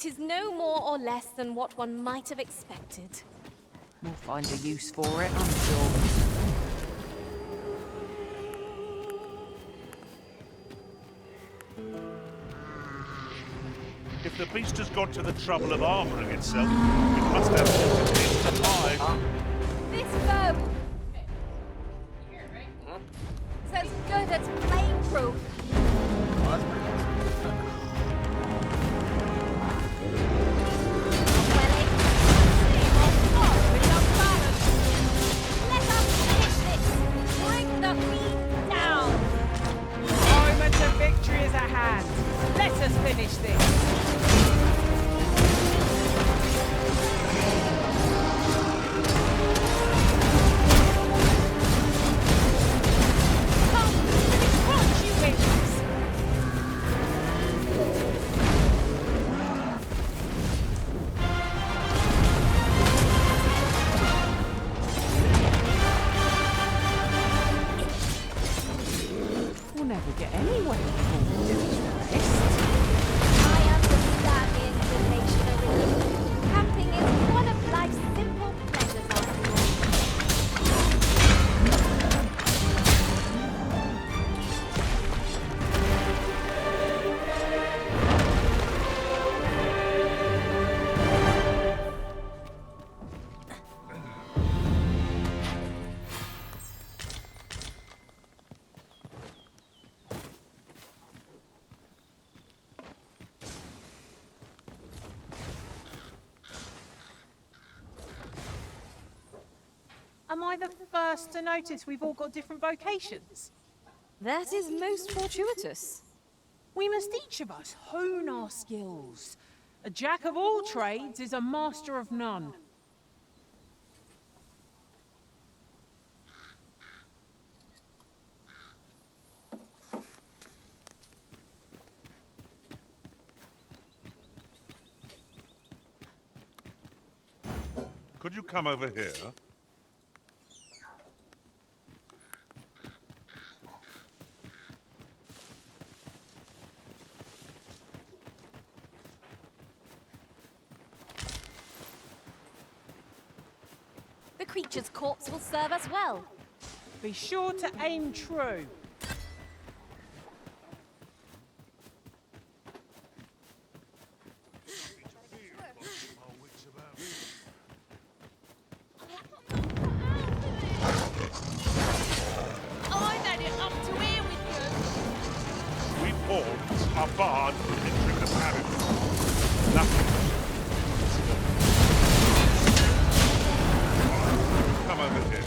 'Tis no more or less than what one might have expected. We'll find a use for it, I'm sure. If the beast has gone to the trouble of armoring itself, it must have something to hide. This bow! It's as good as flameproof. Victory is at hand. Let us finish this. We'll never get anywhere before we do the rest. I understand the inclination of it. Camping is one of life's simple pleasures after all. Am I the first to notice we've all got different vocations? That is most fortuitous. We must each of us hone our skills. A jack of all trades is a master of none. Could you come over here? The creature's corpse will serve us well. Be sure to aim true. I've had it up to here with you. We pawns are barred from entering the palace. Nothing. Come over here.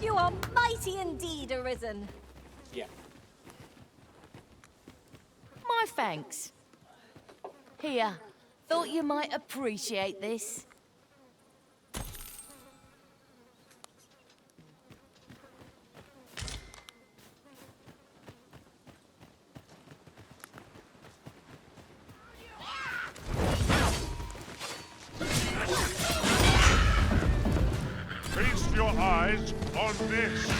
You are mighty indeed, Arisen. Yeah. My thanks. Here, thought you might appreciate this. Feast your eyes on this.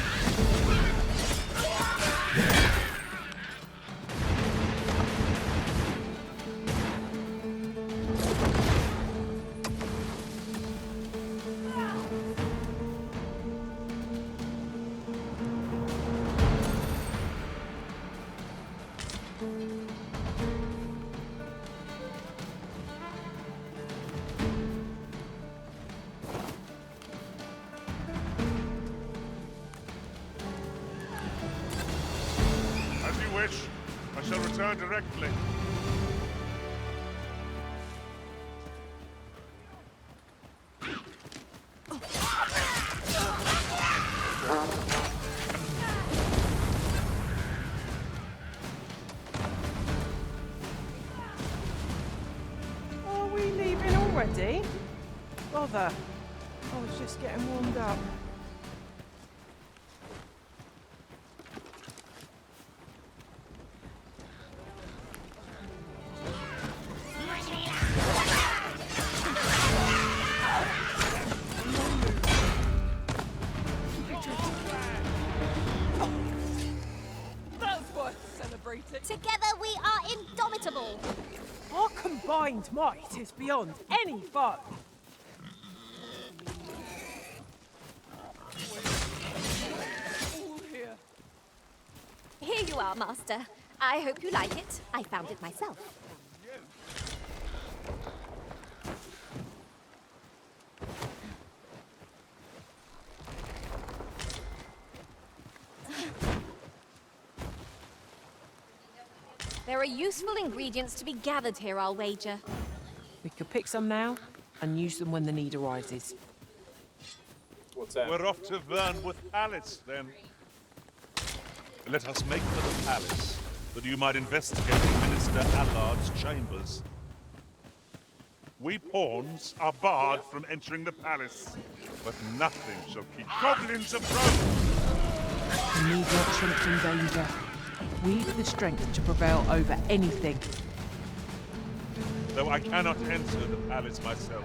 As you wish. I shall return directly. Are we leaving already? Bother. I was just getting warmed up. Together we are indomitable. Our combined might is beyond any foe. Here you are, Master. I hope you like it. I found it myself. There are useful ingredients to be gathered here, I'll wager. We could pick some now and use them when the need arises. What's that? We're off to Vernworth Palace, then. Let us make for the palace, that you might investigate Minister Allard's chambers. We pawns are barred from entering the palace, but nothing shall keep goblins abroad. We need not shrink from danger. We've the strength to prevail over anything. Though I cannot enter the palace myself,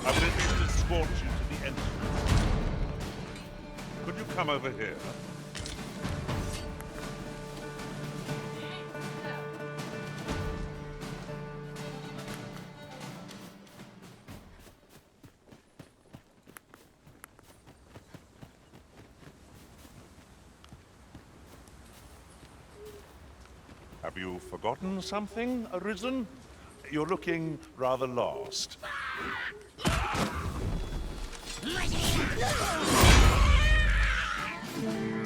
I will at least escort you to the entrance. Could you come over here? Have you forgotten something, Arisen? You're looking rather lost.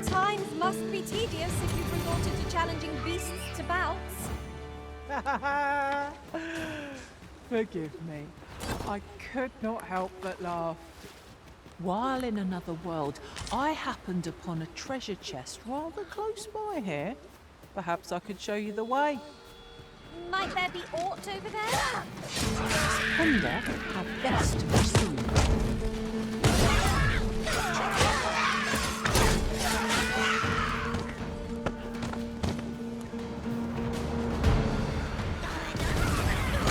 Times must be tedious if you've resorted to challenging beasts to bouts. Forgive me. I could not help but laugh. While in another world, I happened upon a treasure chest rather close by here. Perhaps I could show you the way. Might there be aught over there? Ponder how best to proceed.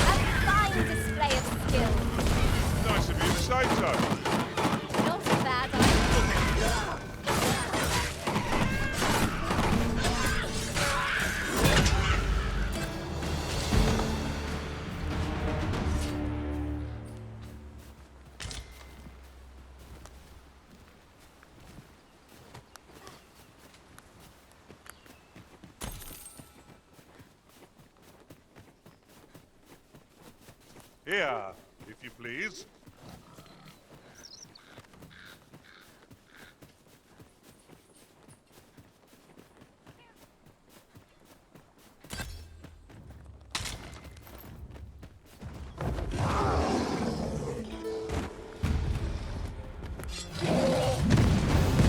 A fine display of skill. Nice of you to say so. Not a bad idea. Here, if you please.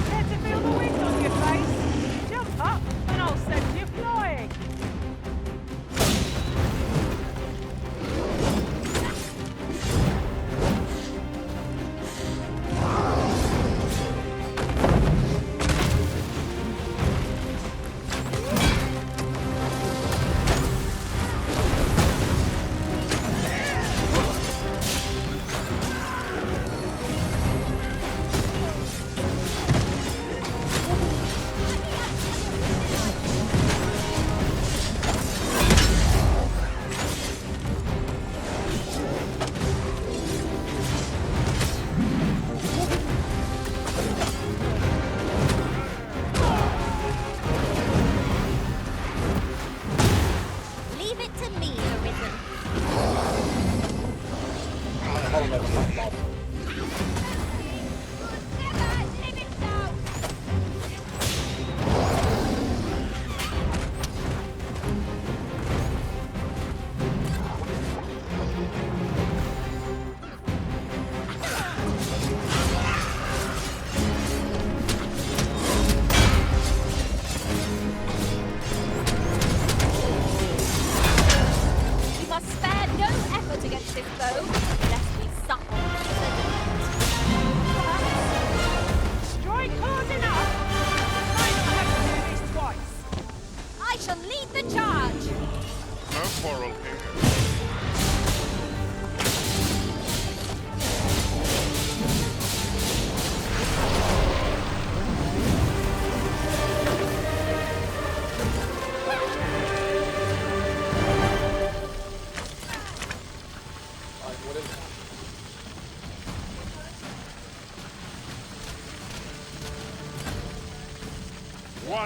Get to feel the wind on your face. Jump up and I'll send you flying. Leave it to me, Arisen. We must spare no effort against this foe, lest we succumb to the Strike hard enough. I don't have to do this twice. I shall lead the charge. No quarrel here.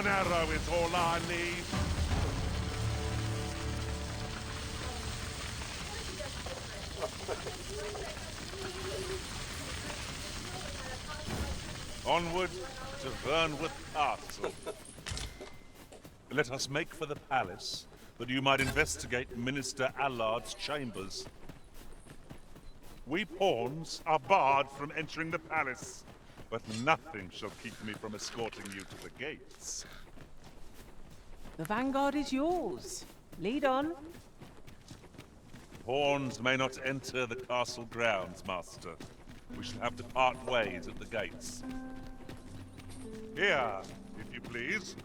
One arrow is all I need. Onward to Vernworth Castle. Let us make for the palace, that you might investigate Minister Allard's chambers. We pawns are barred from entering the palace, but nothing shall keep me from escorting you to the gates. The vanguard is yours. Lead on. Pawns may not enter the castle grounds, master. We shall have to part ways at the gates. Here, if you please.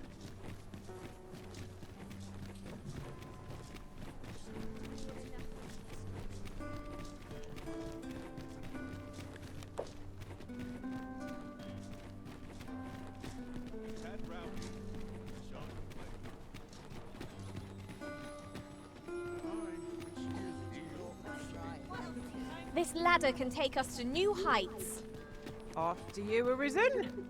This ladder can take us to new heights. After you, Arisen.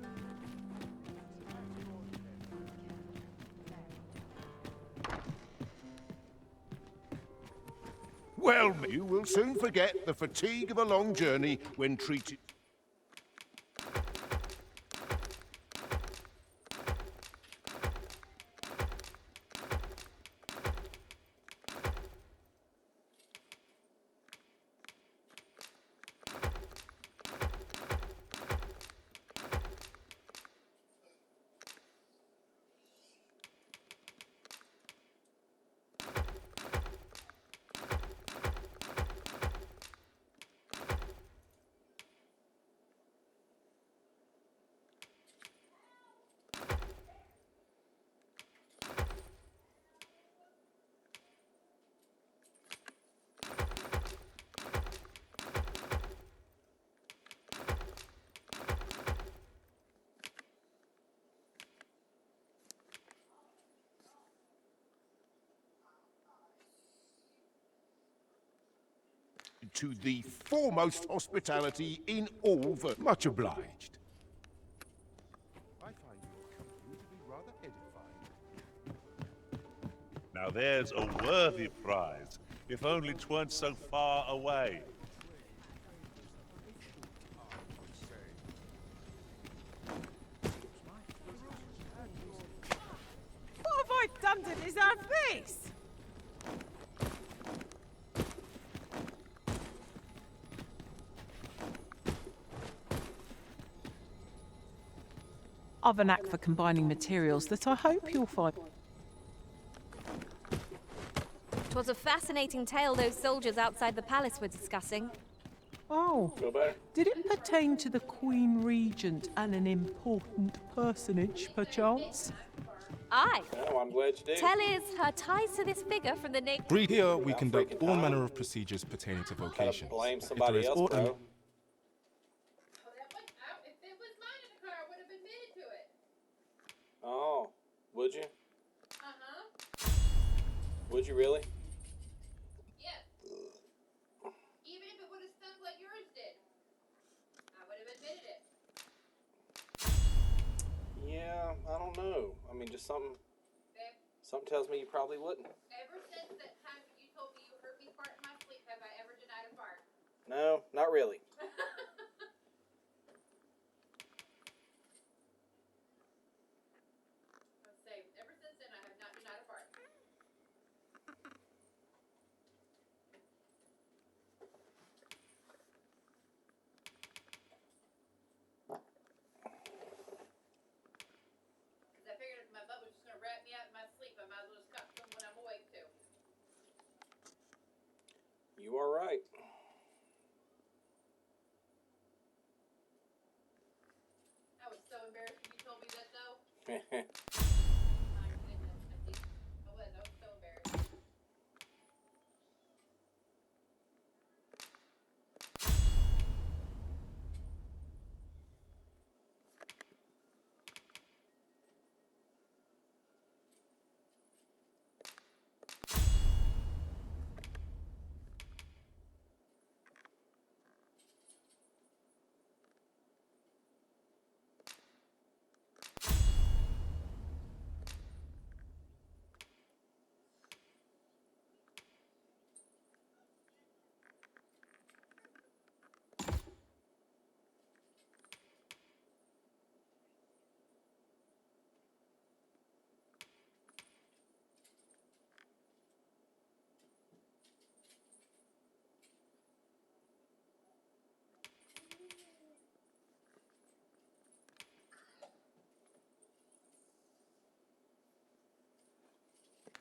Well, you will soon forget the fatigue of a long journey when treated... to the foremost hospitality in all the... Much obliged. I find your company to be rather edifying. Now there's a worthy prize, if only 'tweren't so far away. What have I done to deserve this? I've a knack for combining materials that I hope you'll find. 'Twas a fascinating tale those soldiers outside the palace were discussing. Oh, Go back. did it pertain to the Queen Regent and an important personage, perchance? Aye. Oh, I'm glad you did. Tell is her ties to this figure from the name. Here we conduct freaking all time. manner of procedures pertaining to Gotta vocations. blame If there somebody is else, aught bro. If it was mine in the car, I would have admitted to it. Oh, would you? Uh-huh. Would you really? Yes. Even if it would have stunk like yours did, I would have admitted it. Yeah, I don't know. I mean, just something tells me you probably wouldn't. Ever since that time that you told me you heard me fart in my sleep, have I ever denied a fart? No, not really. Let's say, ever since then, I have not denied a fart. Because I figured if my butt was just going to rat me out in my sleep, I might as well just cut them when I'm awake, too. You are right. I was so embarrassed when you told me that, though. Oh, My goodness, I did. I was so embarrassed.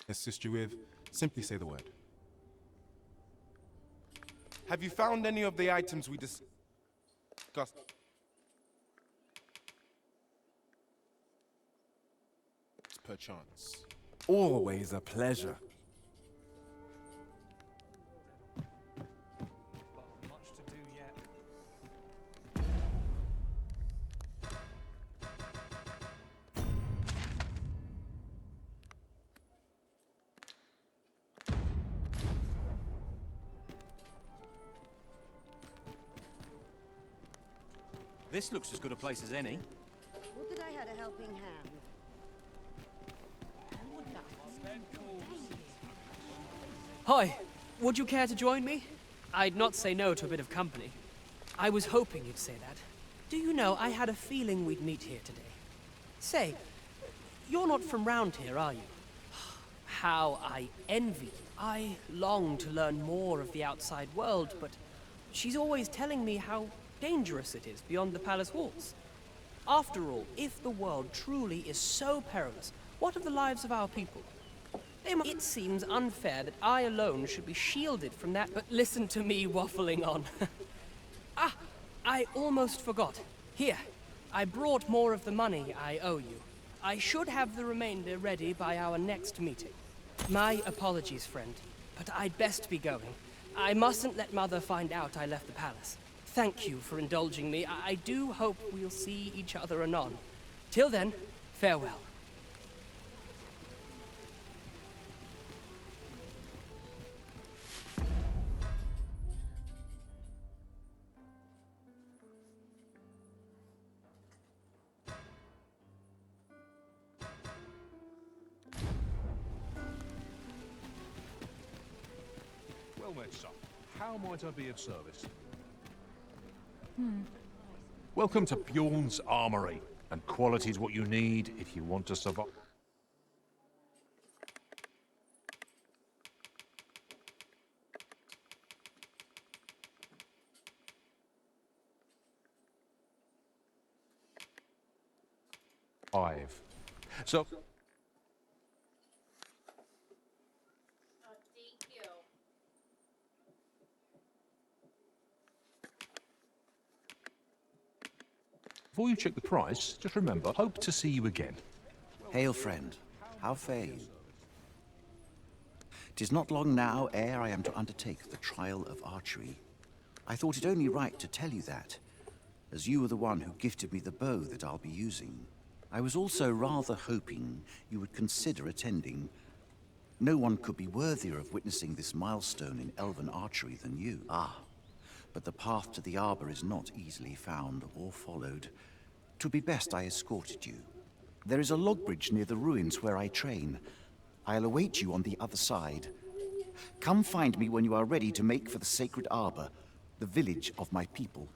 assist you with, simply say the word. Have you found any of the items we discussed? Perchance. Always a pleasure. Much to do yet. This looks as good a place as any. Would that I had a helping hand. Hi, would you care to join me? I'd not say no to a bit of company. I was hoping you'd say that. Do you know, I had a feeling we'd meet here today. Say, you're not from round here, are you? How I envy you. I long to learn more of the outside world, but she's always telling me how dangerous it is beyond the palace walls. After all, if the world truly is so perilous, what of the lives of our people? It seems unfair that I alone should be shielded from that, but listen to me waffling on. Ah, I almost forgot. Here, I brought more of the money I owe you. I should have the remainder ready by our next meeting. My apologies, friend, but I'd best be going. I mustn't let Mother find out I left the palace. Thank you for indulging me. I do hope we'll see each other anon. Till then, farewell. Well met, son. How might I be of service? Welcome to Bjorn's Armory, and quality's what you need if you want to survive. So, Oh, thank you. before you check the price, just remember, hope to see you again. Hail, friend. How fare you? 'Tis not long now ere I am to undertake the trial of archery. I thought it only right to tell you that, as you were the one who gifted me the bow that I'll be using. I was also rather hoping you would consider attending. No one could be worthier of witnessing this milestone in elven archery than you. Ah, but the path to the arbor is not easily found or followed. 'Twould be best I escorted you. There is a log bridge near the ruins where I train. I'll await you on the other side. Come find me when you are ready to make for the sacred arbor, the village of my people.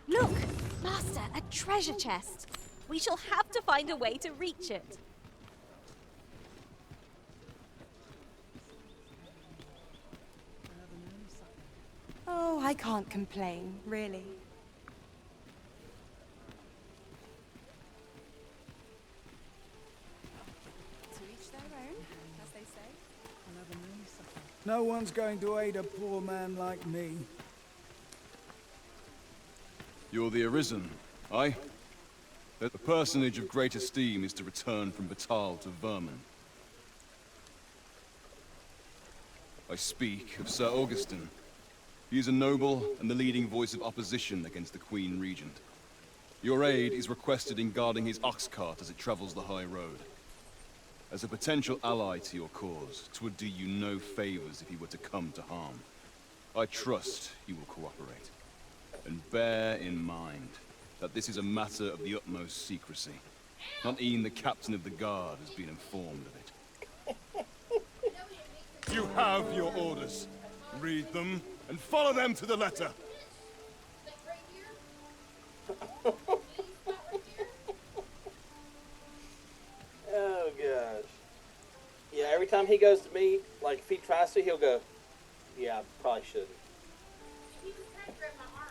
Look! Master, a treasure chest! We shall have to find a way to reach it. Oh, I can't complain, really. To each their own, as they say. No one's going to aid a poor man like me. You're the Arisen, aye? That the personage of great esteem is to return from Batal to Vermin. I speak of Sir Augustin. He is a noble and the leading voice of opposition against the Queen Regent. Your aid is requested in guarding his ox cart as it travels the high road. As a potential ally to your cause, 'twould do you no favors if he were to come to harm. I trust you will cooperate. And bear in mind that this is a matter of the utmost secrecy. Not even the captain of the guard has been informed of it. You have your orders. Read them and follow them to the letter. Oh gosh. Yeah, every time he goes to me, like if he tries to, he'll go, yeah, I probably shouldn't.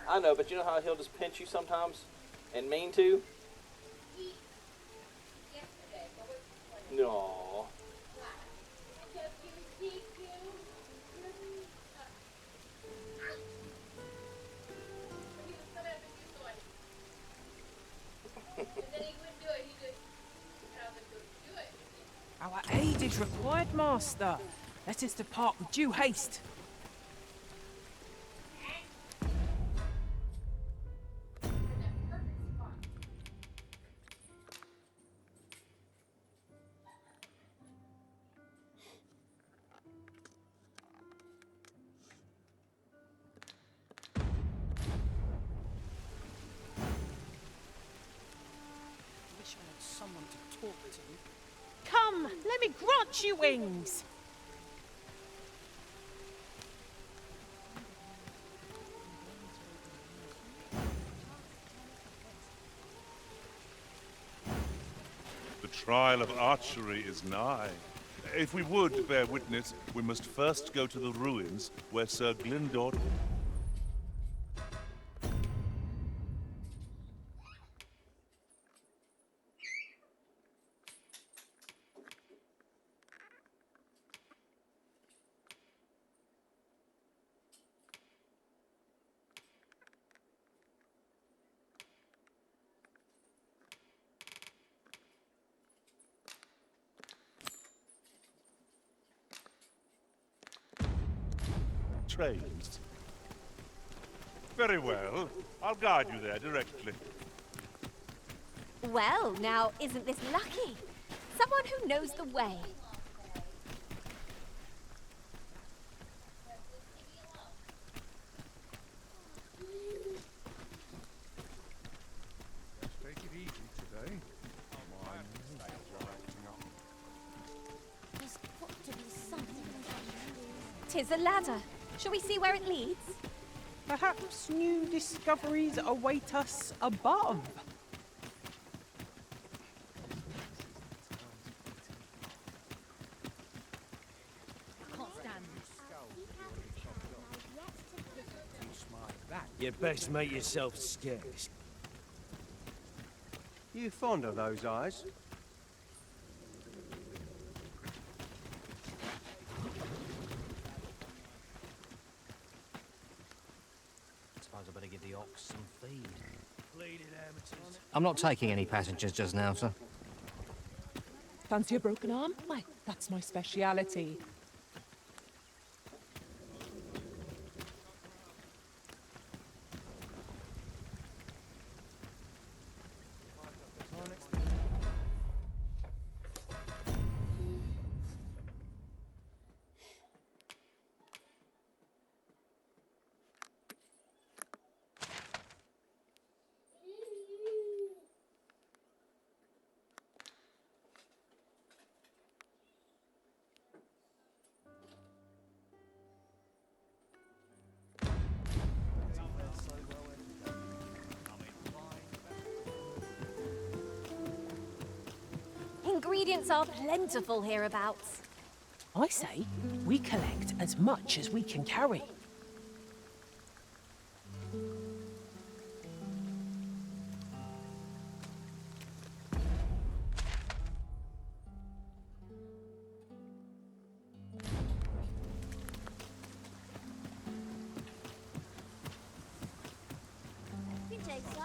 I know, but you know how he'll just pinch you sometimes and mean to? No. Our aid is required, Master. Let us depart with due haste. Wish I had someone to talk to. Come, let me grant you wings. The trial of archery is nigh. If we would bear witness, we must first go to the ruins where Sir Glyndor... trains. Very well. I'll guide you there directly. Well, now, isn't this lucky? Someone who knows the way. Let's take it easy today. My nails are acting up. There's got to be something. 'Tis a ladder. Shall we see where it leads? Perhaps new discoveries await us above. You'd best make yourself scarce. You fond of those eyes? Suppose I better give the ox some feed. Bleeding amateurs. I'm not taking any passengers just now, sir. Fancy a broken arm? Why, that's my speciality. Ingredients are plentiful hereabouts. I say, we collect as much as we can carry. Good day, sir.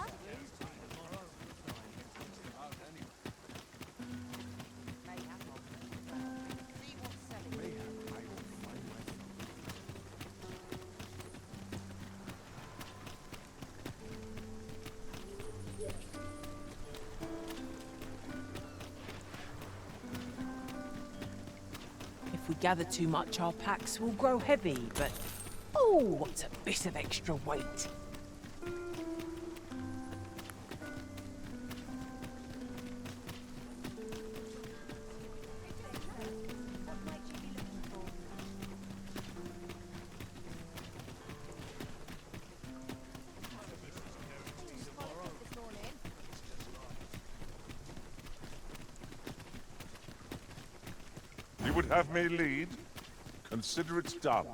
If we gather too much, our packs will grow heavy, but... Oh, what's a bit of extra weight? You would have me lead? Consider it done.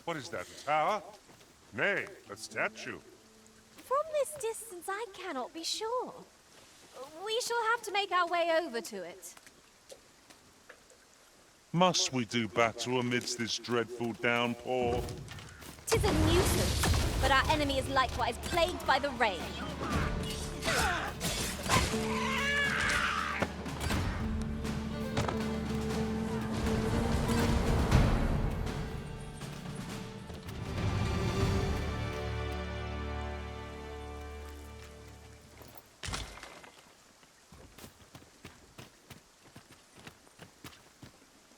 What is that, a tower? Nay, a statue. From this distance, I cannot be sure. We shall have to make our way over to it. Must we do battle amidst this dreadful downpour? 'Tis a nuisance, but our enemy is likewise plagued by the rain.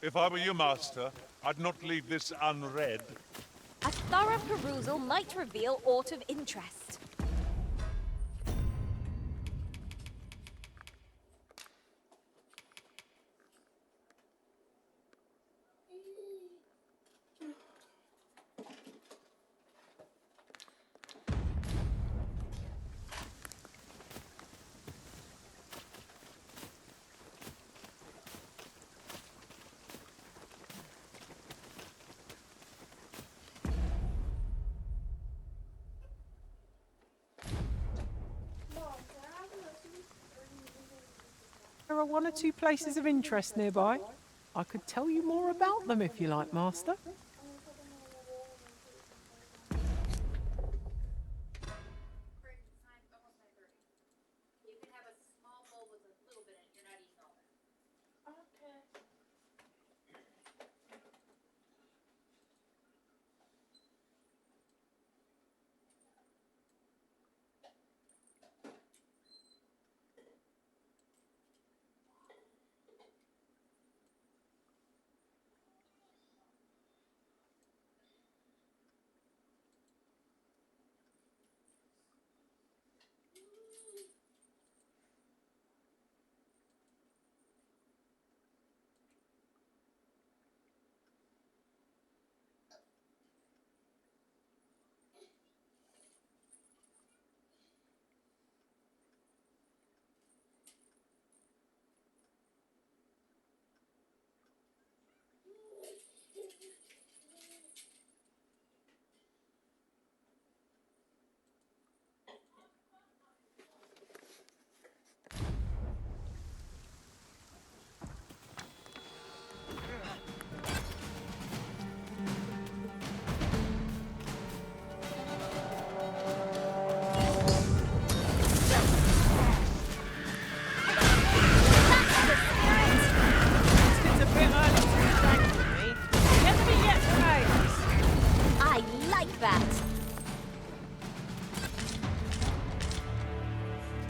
If I were your master, I'd not leave this unread. A thorough perusal might reveal aught of interest. There are one or two places of interest nearby. I could tell you more about them if you like, Master.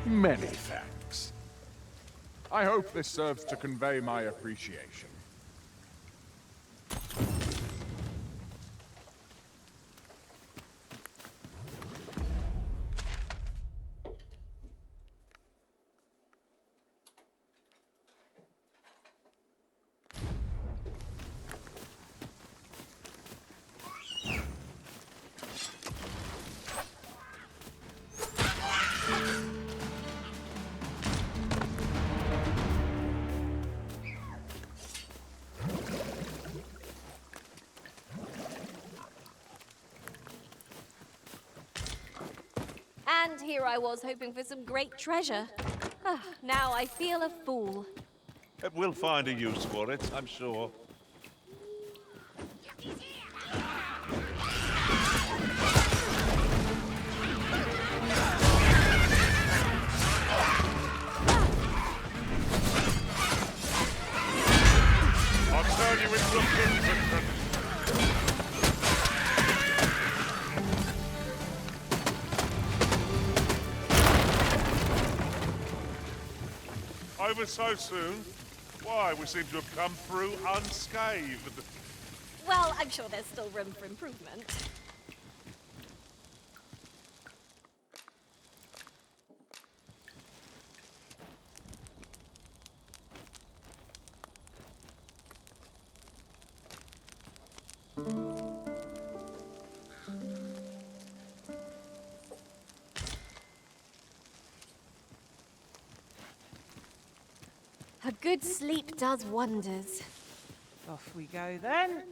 Many thanks. I hope this serves to convey my appreciation. And here I was hoping for some great treasure. Now I feel a fool. We'll find a use for it, I'm sure. I'll turn you into a pin. Over so soon? Why, we seem to have come through unscathed. Well, I'm sure there's still room for improvement. A good sleep does wonders. Off we go then.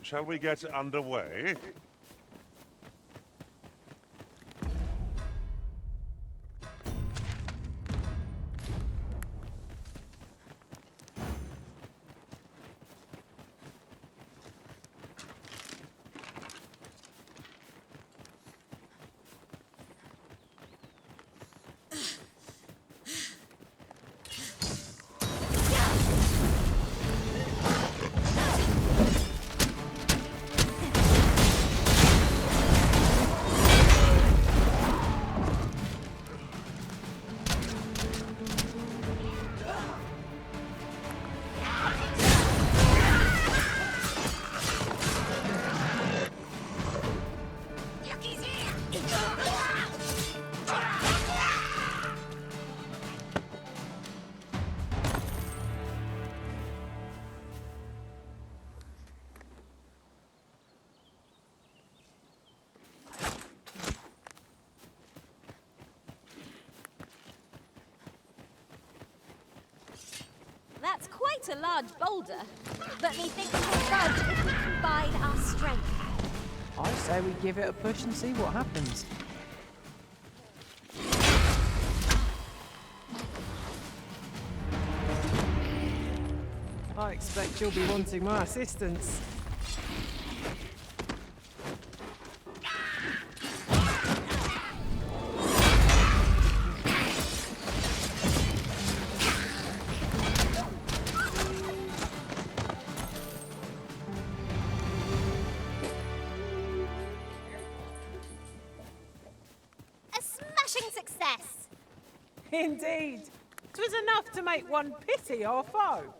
shall we get underway? That's quite a large boulder, but methinks we'll budge if we combine our strength. I say we give it a push and see what happens. I expect you'll be wanting my assistance. A smashing success! Indeed. 'Twas enough to make one pity our foe.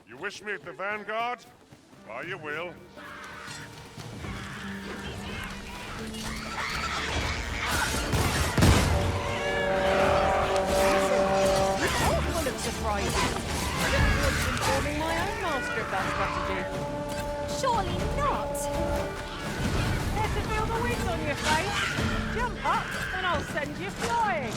You wish me at the vanguard? Why, you will. Full of surprises. I look forward to informing my own master of that strategy. Surely not! Care to feel the wind on your face? Jump up and I'll send you flying.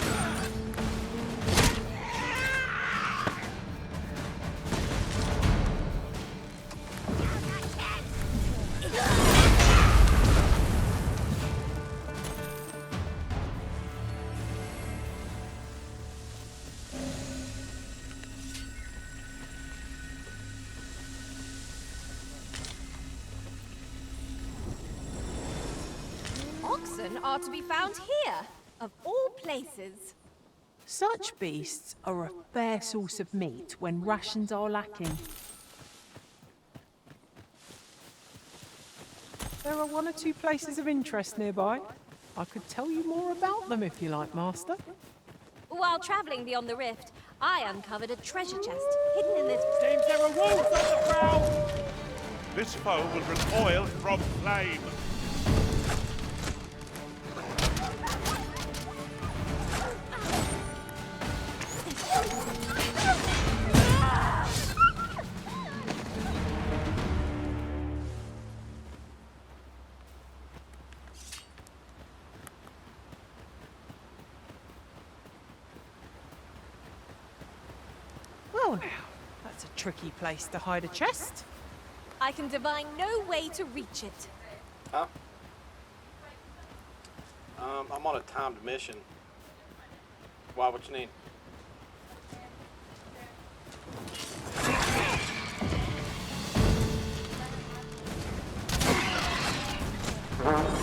Oxen are to be found here, of all places. Such beasts are a fair source of meat when rations are lacking. There are one or two places of interest nearby. I could tell you more about them if you like, Master. While traveling beyond the rift, I uncovered a treasure chest hidden in this... Seems there are wolves on the prowl! This foe will recoil from flame. Well now, that's a tricky place to hide a chest. I can divine no way to reach it. Huh? I'm on a timed mission. Why? What you need? Oh.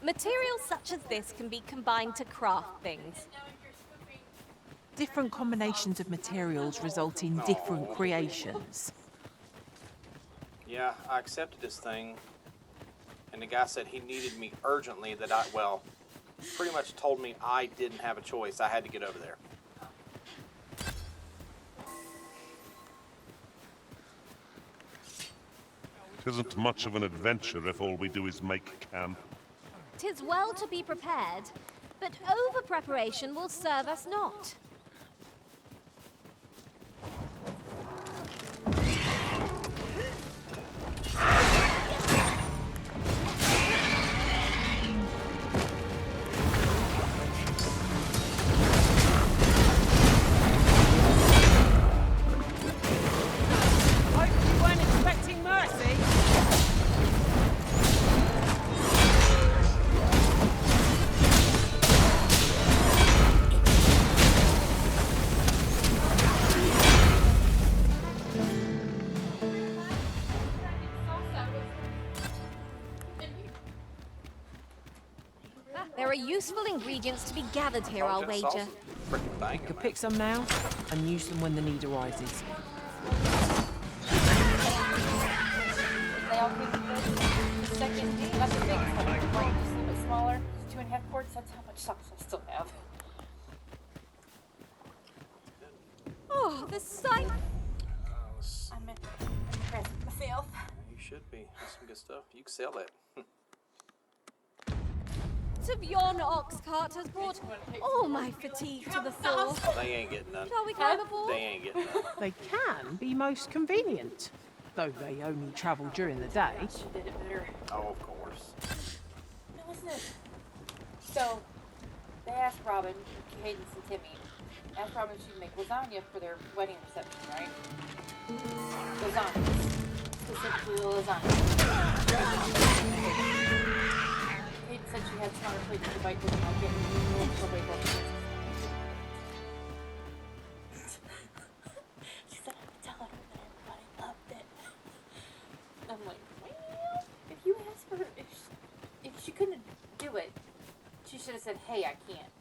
Materials such as this can be combined to craft things. Different combinations of materials result in different creations. Yeah, I accepted this thing, and the guy said he needed me urgently. That well, pretty much told me I didn't have a choice. I had to get over there. It isn't much of an adventure if all we do is make camp. 'Tis well to be prepared. but over-preparation will serve us not. There are useful ingredients to be gathered here, I'll wager. You could pick some now and use them when the need arises. They all came with the second D. That's a big one. Right, just a little bit smaller. 2.5 quarts. That's how much socks I still have. Oh, the sight! I'm impressed with myself. You should be. That's some good stuff. You can sell that. To yon ox cart has brought all my fatigue to the fore. They ain't getting none. Shall we climb aboard? They ain't getting none. They can be most convenient, though they only travel during the day. She did it better. Oh, of course. No, listen to this. So, they asked Robin, Cadence, and Timmy, asked Robin if she'd make lasagna for their wedding reception, right? Lasagna. Specifically lasagna. Kate said she had smaller plates to bite didn't like it. She said I would tell her that everybody loved it. I'm like, well, if you asked her if she couldn't do it, she should have said, hey, I can't.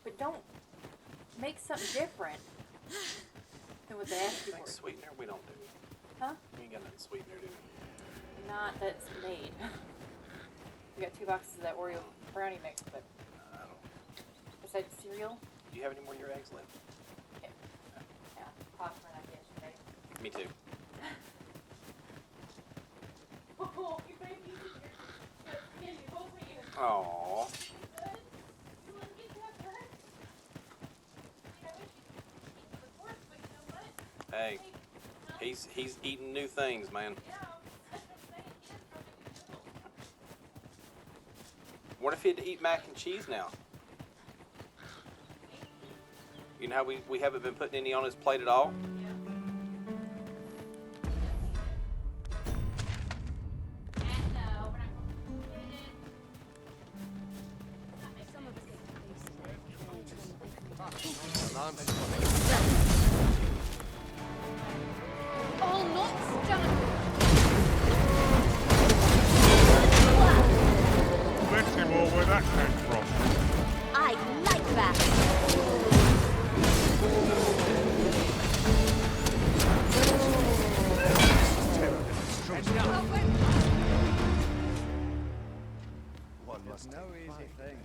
But don't make something different than what they asked you for. Sweetener we don't do. Huh? We ain't got nothing sweetener, do we? Not that's made. We got 2 boxes of that Oreo brownie mix, but besides cereal. Do you have any more of your eggs left? Yeah. Yeah. Popped for that yesterday. Me too. Aww. Hey, he's eating new things, man. What if he had to eat mac and cheese now? You know how we haven't been putting any on his plate at all? All knots done. Let him all where that came from. I like that. One must no easy thing.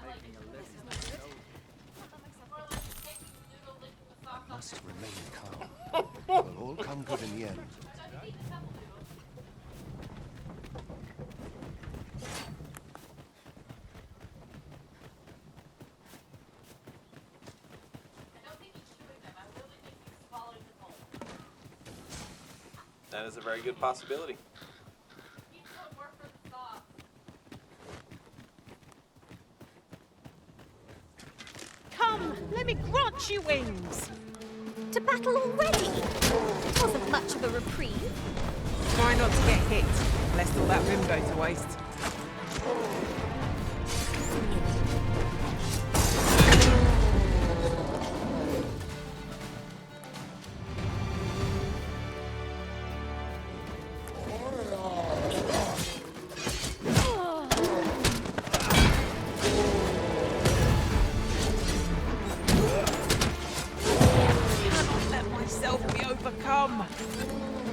Making a living. Must remain calm. It will all come good in the end. That is a very good possibility. Come, let me grant you wings. To battle already? It wasn't much of a reprieve. Try not to get hit, lest all that room go to waste.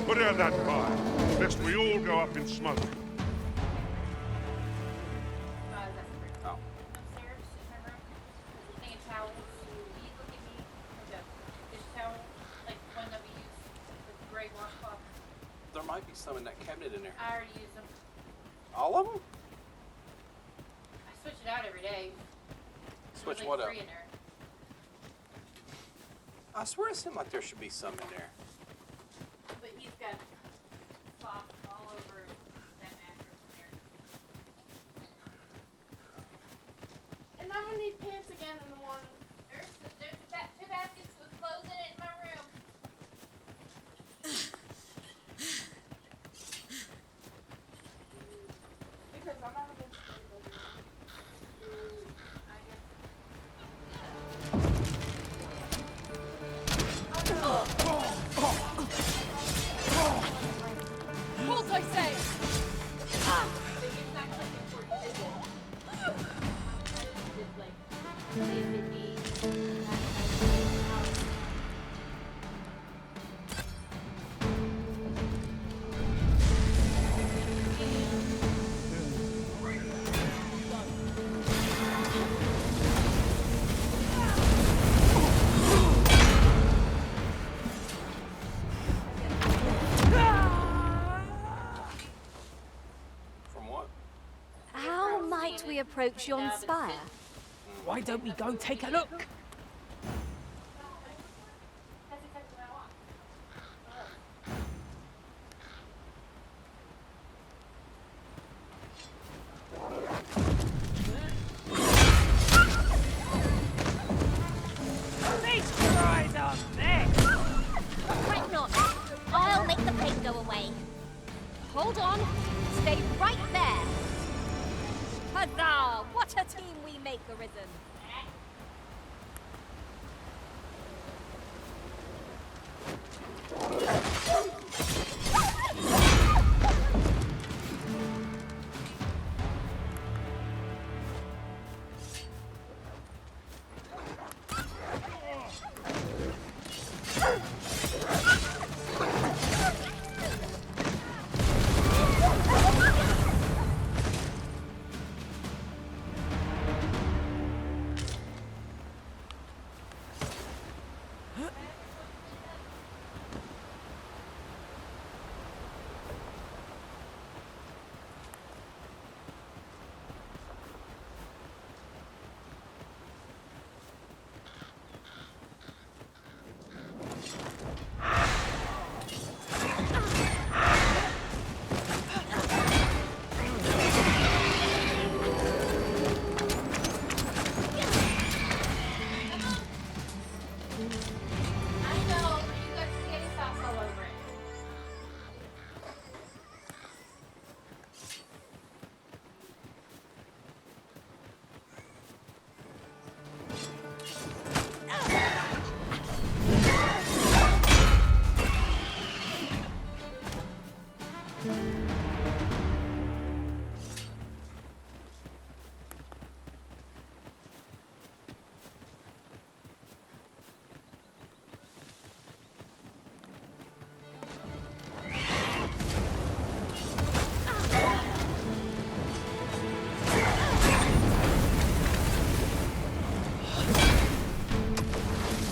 Put out that fire, lest we all go up in smoke. Oh. Upstairs in my room, there's a thing of towels. You look at me, like a dish towel, like one that we use with the gray washcloth. There might be some in that cabinet in there. I already use them. All of them? I switch it out every day. Switch what up? I swear it seemed like there should be some in there. But he's got sauce all over that mattress there. And I'm gonna need pants again in the morning. There's two baskets with clothes in it in my room. Because I'm not gonna Hold, I say! From what? How might we approach yon spire? Why don't we go take a look? Feast your eyes on this! Fret not. I'll make the pain go away. Hold on. Stay right there. Huzzah! What a team we make, Arisen.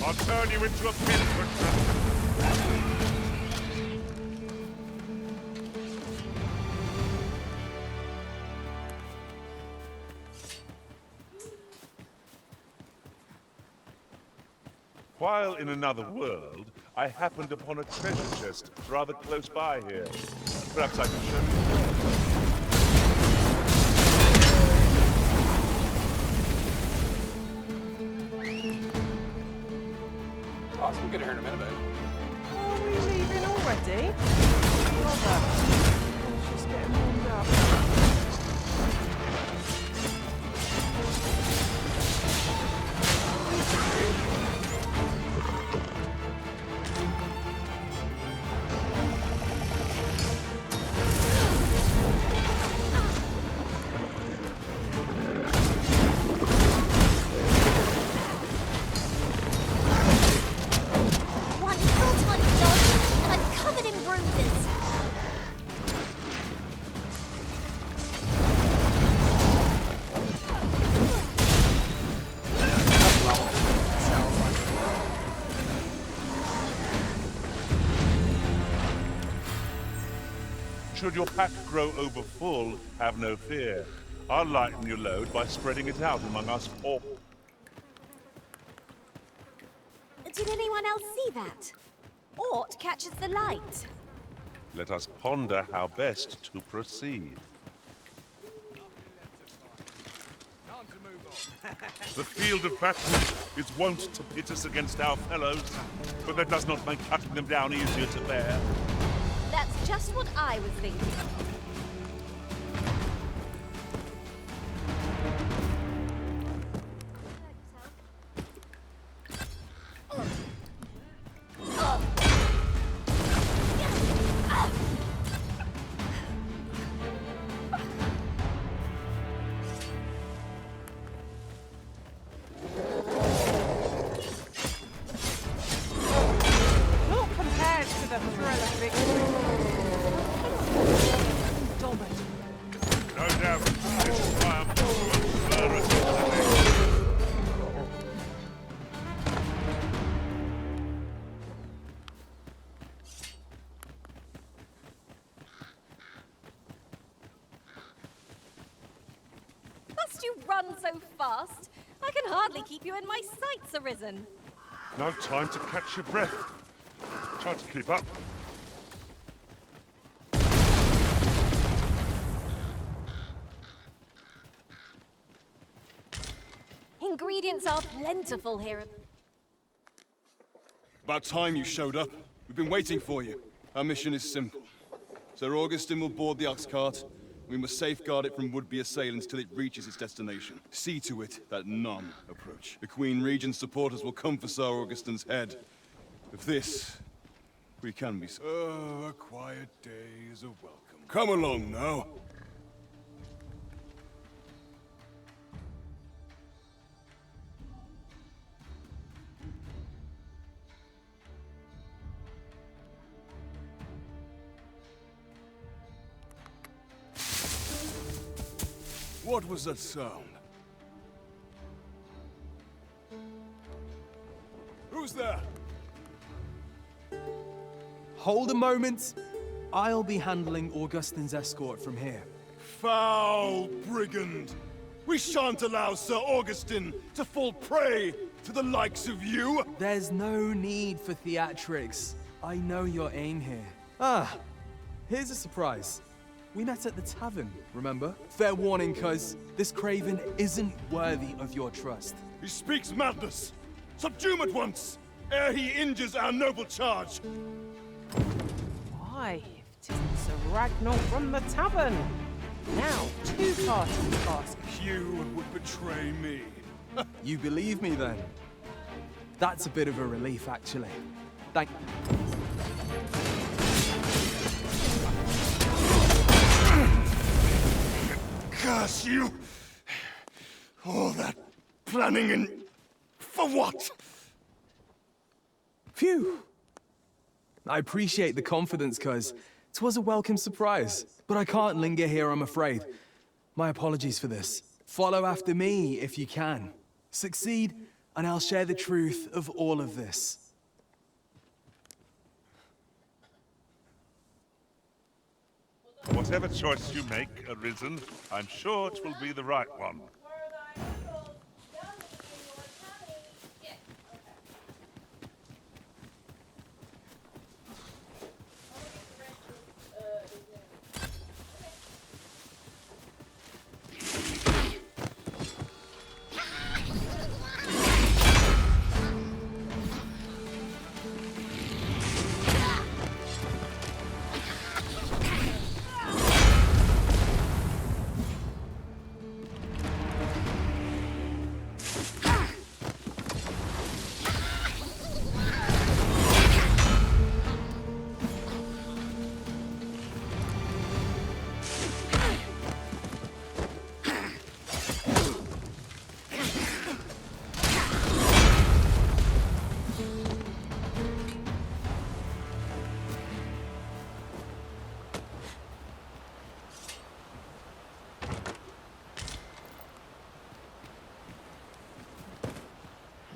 I'll turn you into a pin for While in another world, I happened upon a treasure chest rather close by here. Perhaps I can show you. Awesome, we'll get here in a minute, babe. Are we leaving already? Brother, it's just getting warmed up. One full-time dog, and I'm covered in bruises. Should your pack grow over full, have no fear. I'll lighten your load by spreading it out among us all. Did anyone else see that? Ort catches the light. Let us ponder how best to proceed. The field of battle is wont to pit us against our fellows, but that does not make cutting them down easier to bear. That's just what I was thinking. Not compared to the thrill of victory. Dominant. No doubt, this triumph will spur us into the next. Must you run so fast? I can hardly keep you in my sights, Arisen. No time to catch your breath. Try to keep up. Ingredients are plentiful here. About time you showed up. We've been waiting for you. Our mission is simple. Sir Augustin will board the ox cart. We must safeguard it from would-be assailants till it reaches its destination. See to it that none approach. The Queen Regent's supporters will come for Sir Augustin's head. If this, we can be... Oh, a quiet day is a welcome. Come along now. What was that sound? Who's there? Hold a moment. I'll be handling Augustin's escort from here. Foul brigand! We shan't allow Sir Augustin to fall prey to the likes of you! There's no need for theatrics. I know your aim here. Ah, here's a surprise. We met at the tavern, remember? Fair warning, cuz this craven isn't worthy of your trust. He speaks madness! Subdue him at once, ere he injures our noble charge! Why, if 'tisn't Sir Ragnar from the tavern. Now, two parties ask. You would betray me. You believe me, then? That's a bit of a relief, actually. Thank... Curse you! All that planning and... for what? Phew! I appreciate the confidence, cuz 'twas a welcome surprise. But I can't linger here, I'm afraid. My apologies for this. Follow after me, if you can. Succeed, and I'll share the truth of all of this. Whatever choice you make, Arisen, I'm sure it will be the right one.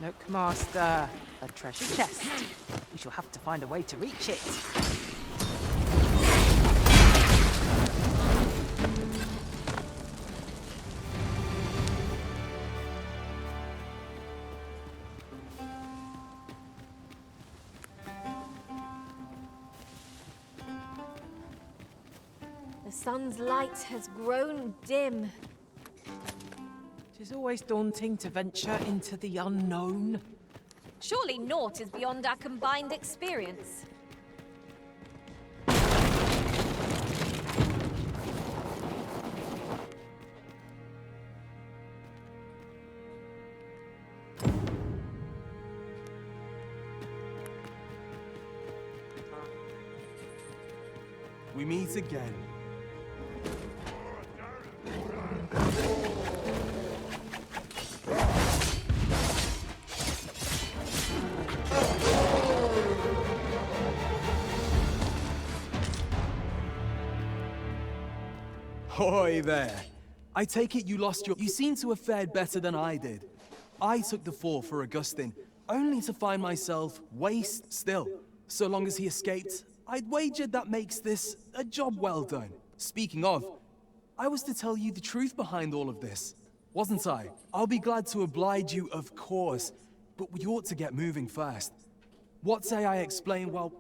Look, Master, a treasure chest. We shall have to find a way to reach it. sun's light has grown dim. 'Tis always daunting to venture into the unknown. Surely naught is beyond our combined experience. We meet again. Hoy there. I take it you lost your... You seem to have fared better than I did. I took the fall for Augustin, only to find myself waste still. So long as he escaped, I'd wagered that makes this a job well done. Speaking of, I was to tell you the truth behind all of this, wasn't I? I'll be glad to oblige you, of course, but we ought to get moving first. What say I explain, well...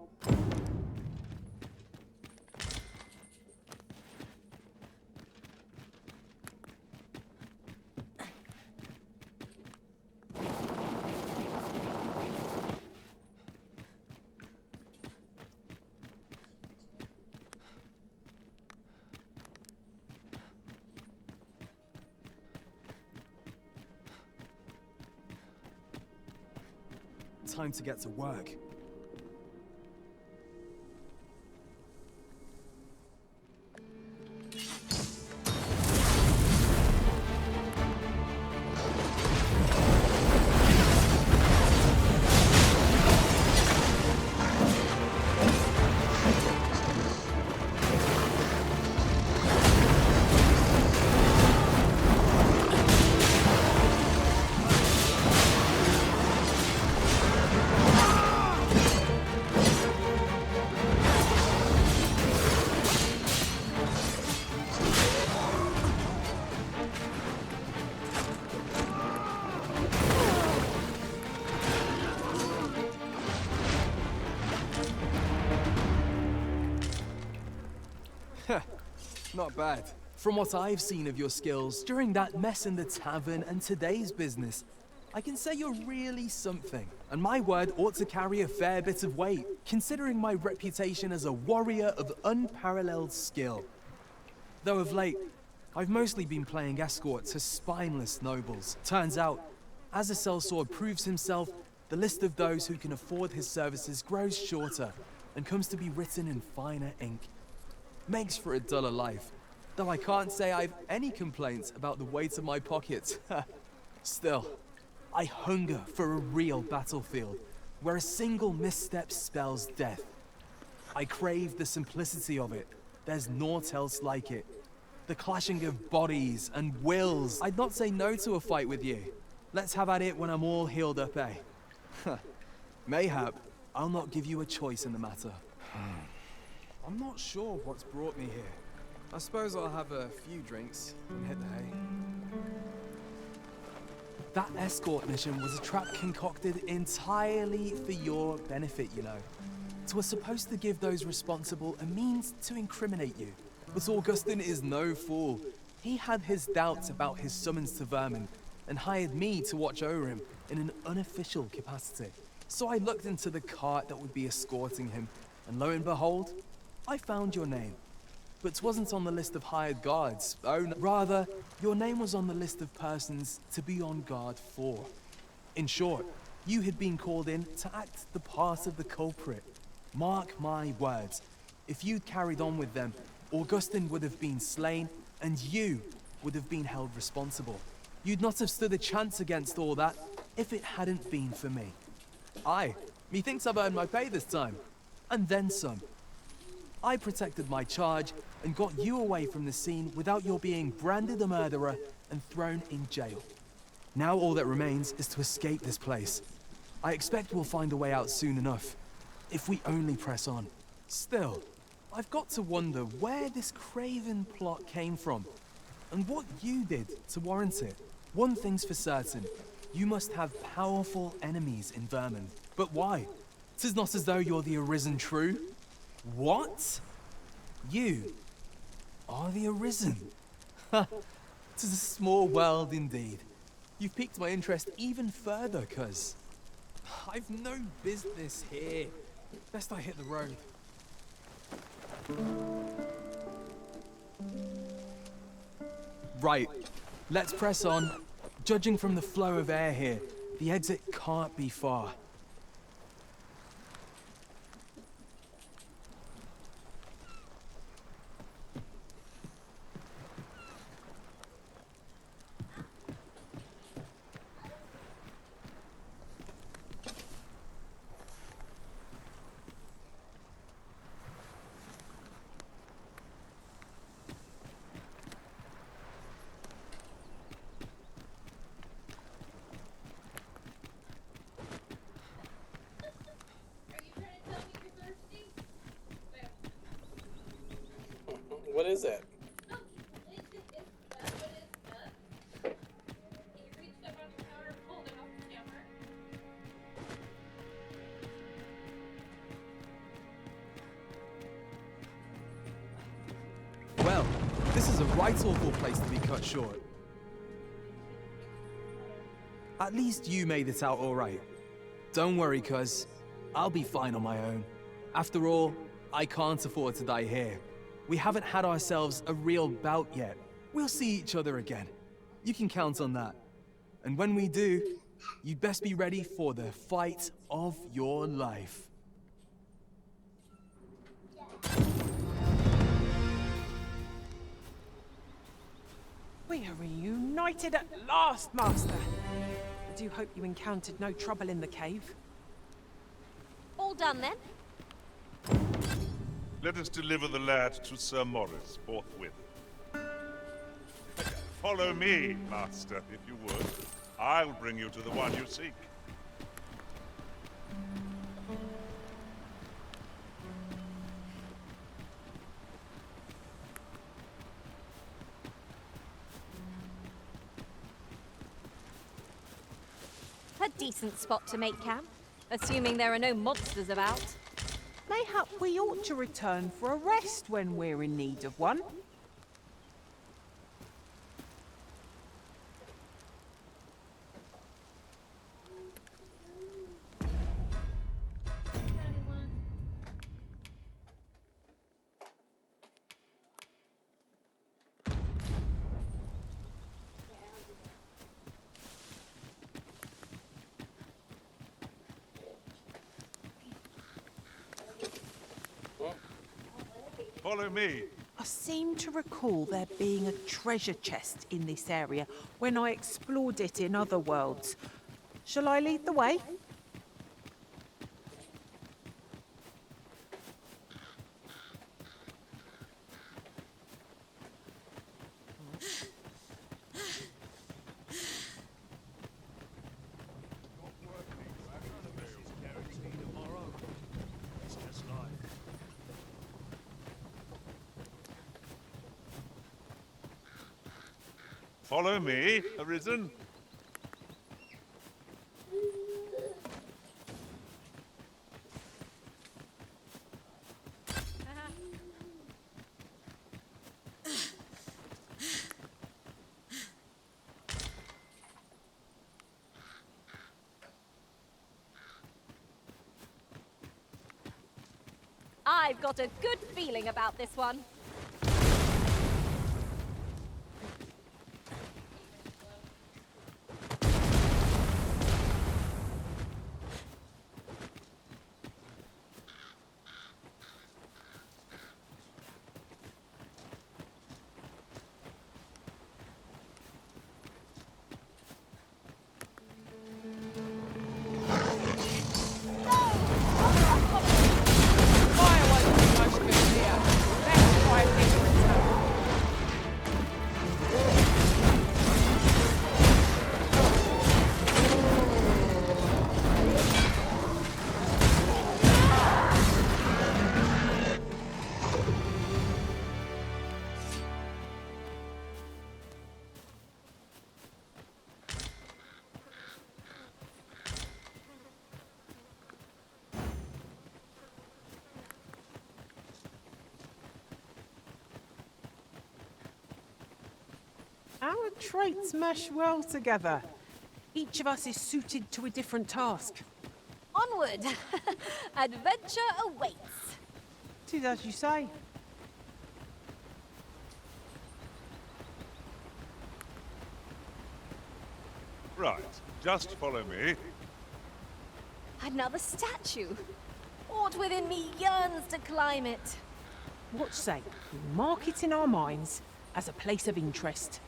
Time to get to work. Not bad. From what I've seen of your skills during that mess in the tavern and today's business, I can say you're really something. And my word ought to carry a fair bit of weight, considering my reputation as a warrior of unparalleled skill. Though of late, I've mostly been playing escort to spineless nobles. Turns out, as a sellsword proves himself, the list of those who can afford his services grows shorter and comes to be written in finer ink. Makes for a duller life, though I can't say I've any complaints about the weight of my pockets. Still, I hunger for a real battlefield, where a single misstep spells death. I crave the simplicity of it. There's naught else like it. The clashing of bodies and wills. I'd not say no to a fight with you. Let's have at it when I'm all healed up, eh? Mayhap, I'll not give you a choice in the matter. I'm not sure what's brought me here. I suppose I'll have a few drinks and hit the hay. That escort mission was a trap concocted entirely for your benefit, you know. It was supposed to give those responsible a means to incriminate you. But Augustin is no fool. He had his doubts about his summons to Vermin and hired me to watch over him in an unofficial capacity. So I looked into the cart that would be escorting him, and lo and behold, I found your name. But it wasn't on the list of hired guards. Oh, no. Rather, your name was on the list of persons to be on guard for. In short, you had been called in to act the part of the culprit. Mark my words, if you'd carried on with them, Augustin would have been slain, and you would have been held responsible. You'd not have stood a chance against all that if it hadn't been for me. Aye, methinks I've earned my pay this time. And then some. I protected my charge and got you away from the scene without your being branded a murderer and thrown in jail. Now all that remains is to escape this place. I expect we'll find a way out soon enough, if we only press on. Still, I've got to wonder where this craven plot came from, and what you did to warrant it. One thing's for certain, you must have powerful enemies in Vermin. But why? 'Tis not as though you're the arisen true. What? You are the Arisen. Ha! It's a small world indeed. You've piqued my interest even further, cuz I've no business here. Best I hit the road. Right, let's press on. Judging from the flow of air here, the exit can't be far. What is that? Well, this is a right awful place to be cut short. At least you made it out all right. Don't worry, cuz I'll be fine on my own. After all, I can't afford to die here. We haven't had ourselves a real bout yet. We'll see each other again. You can count on that. And when we do, you'd best be ready for the fight of your life. We are reunited at last, Master. I do hope you encountered no trouble in the cave. All done then? Let us deliver the lad to Sir Morris forthwith. Follow me, Master, if you would. I'll bring you to the one you seek. A decent spot to make camp, assuming there are no monsters about. Mayhap we ought to return for a rest when we're in need of one. Follow me. I seem to recall there being a treasure chest in this area when I explored it in other worlds. Shall I lead the way? Follow me, Arisen. I've got a good feeling about this one. Our traits mesh well together. Each of us is suited to a different task. Onward! Adventure awaits! 'Tis as you say. Right, just follow me. Another statue! Aught within me yearns to climb it. What say we mark it in our minds as a place of interest?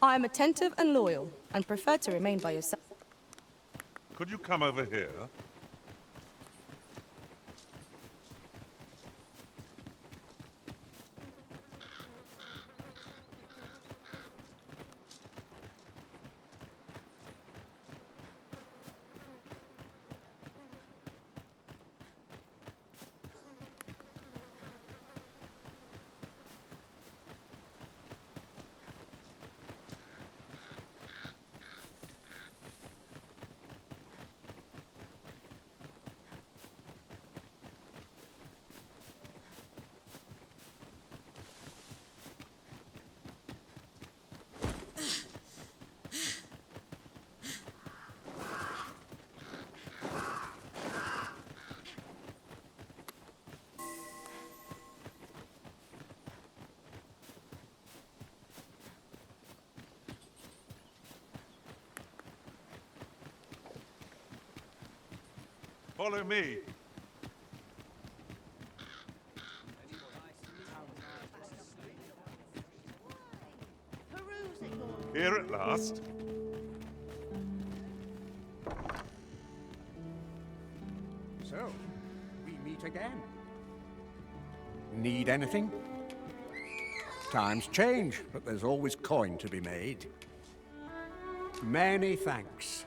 I am attentive and loyal, and prefer to remain by your side. Could you come over here? Follow me. Here at last. So, we meet again. Need anything? Times change, but there's always coin to be made. Many thanks.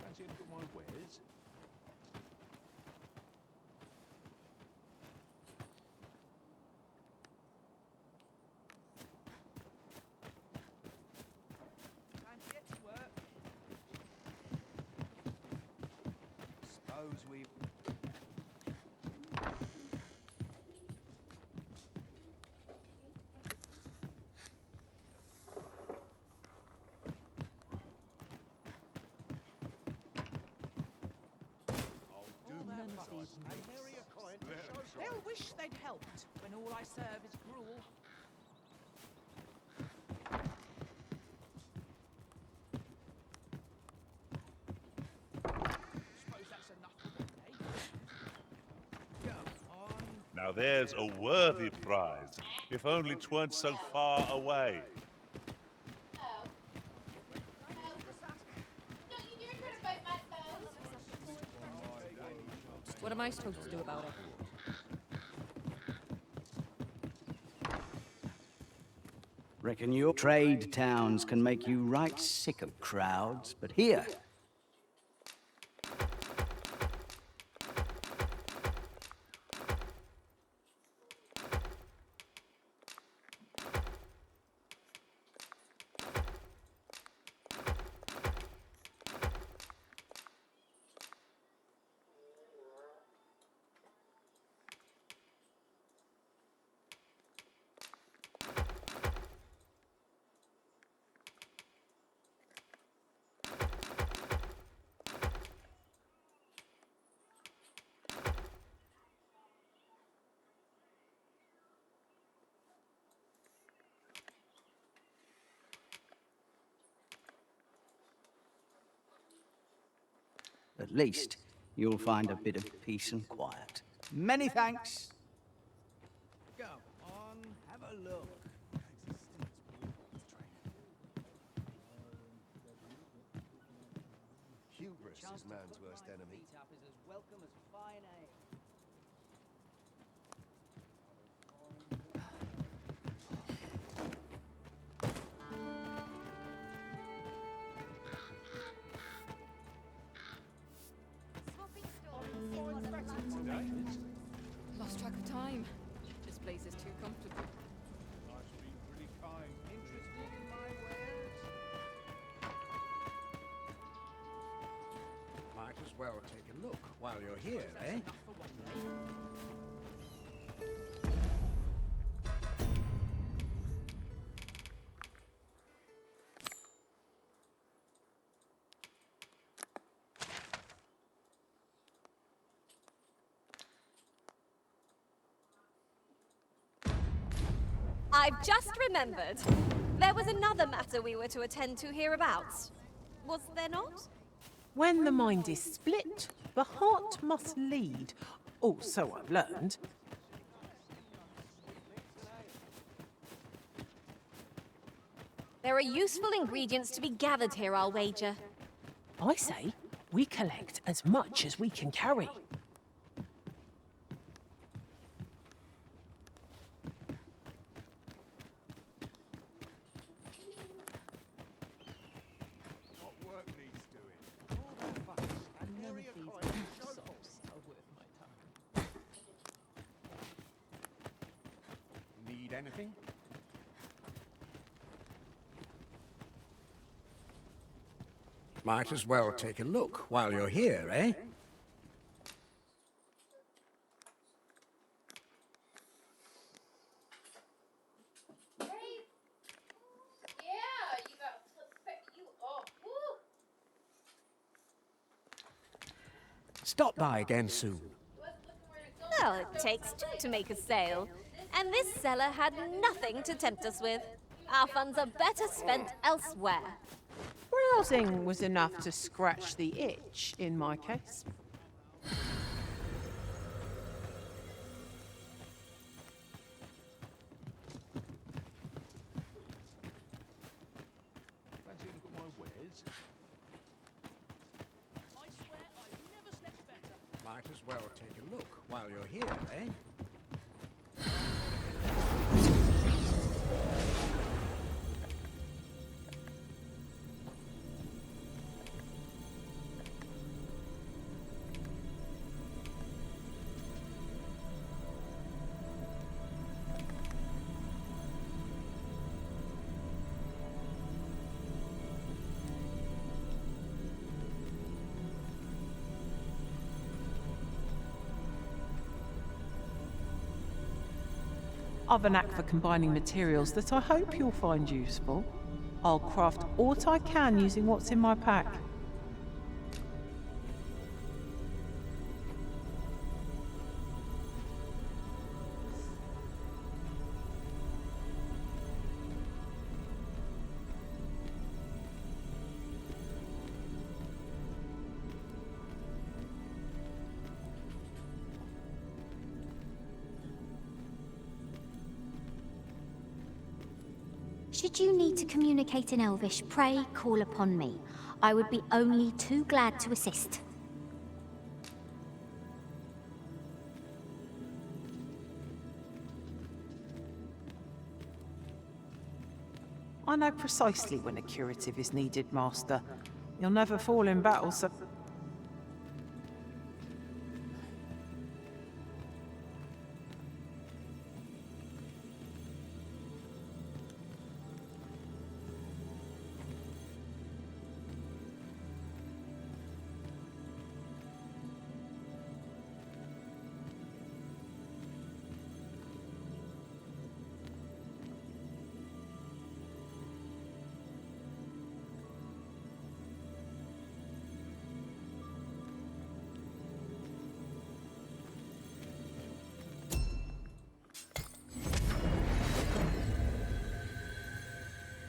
Fancy a look at my wares? Suppose we... They'll wish they'd helped when all I serve is gruel. Suppose that's enough for one day. Go on. Now there's a worthy prize, if only 'tweren't so far away. What am I supposed to do about it? Reckon your trade towns can make you right sick of crowds, but here... At least you'll find a bit of peace and quiet. Many thanks. Go on, have a look. Hubris is man's worst enemy. Is as welcome as fine ale. Lost track of time. This place is too comfortable. Life's been pretty kind. Interested in my wares? Might as well take a look while you're here, eh? I've just remembered. There was another matter we were to attend to hereabouts. Was there not? When the mind is split, the heart must lead. Oh, so I've learned. There are useful ingredients to be gathered here, I'll wager. I say we collect as much as we can carry. What work needs doing? All the fuss and nary a coin to show for it. Need anything? Might as well take a look while you're here, eh? Stop by again soon. Well, it takes two to make a sale. And this seller had nothing to tempt us with. Our funds are better spent elsewhere. Browsing was enough to scratch the itch, in my case. Fancy a look at my wares? Might as well take a look while you're here, eh? I've a knack for combining materials that I hope you'll find useful. I'll craft aught I can using what's in my pack. Should you need to communicate in Elvish, pray call upon me. I would be only too glad to assist. I know precisely when a curative is needed, Master. You'll never fall in battle, so...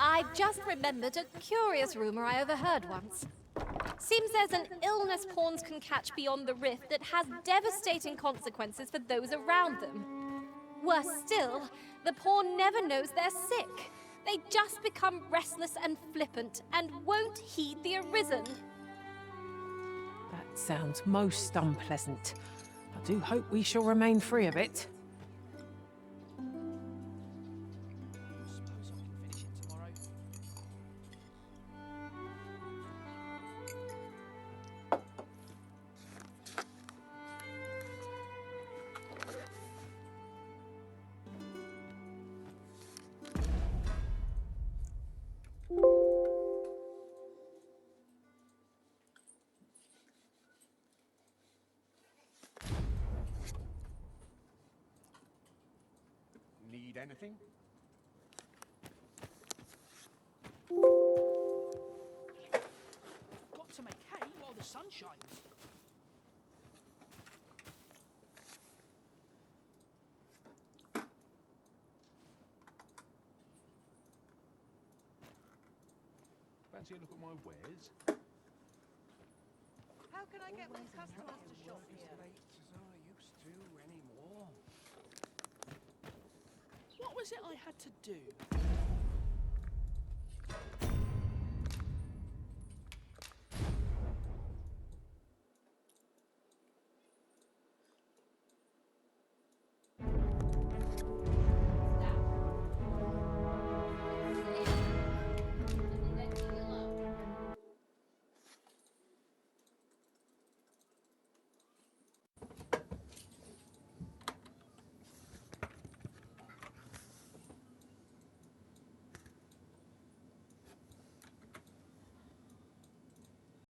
I've just remembered a curious rumor I overheard once. Seems there's an illness pawns can catch beyond the rift that has devastating consequences for those around them. Worse still, the pawn never knows they're sick. They just become restless and flippant and won't heed the arisen. That sounds most unpleasant. I do hope we shall remain free of it. Need anything? Got to make hay while the sun shines. Fancy a look at my wares? How can I get more customers to shop here? What was it I had to do?